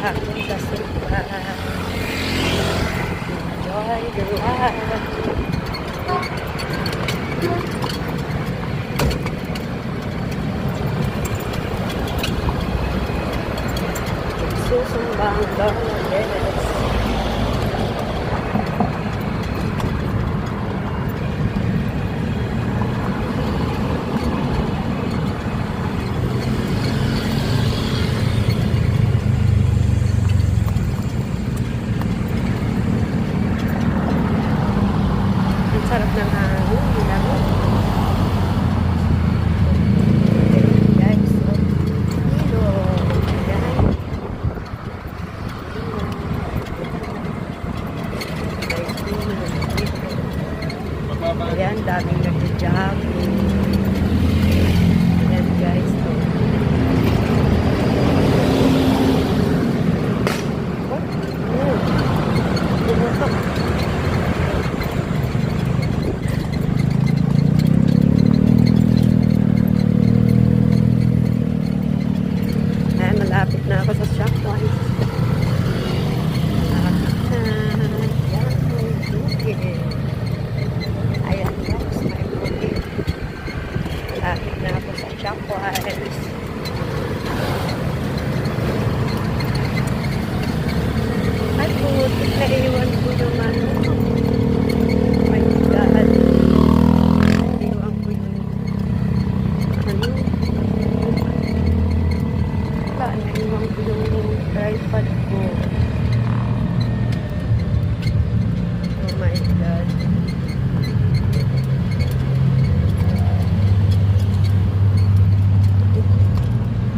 aking kasipan. Enjoy the ride. Susumbang Lourdes. Ang sarap ng hangin, ginagawa. Guys, so, hilo. Ayan, daming nag-jogging. Ayan guys. Bumutok. Ayan, malapit na ako sa Shopwise. Ayan, tapos may bukid. Malapit na ako sa Shopwise. Ay, putik na iwan ko naman.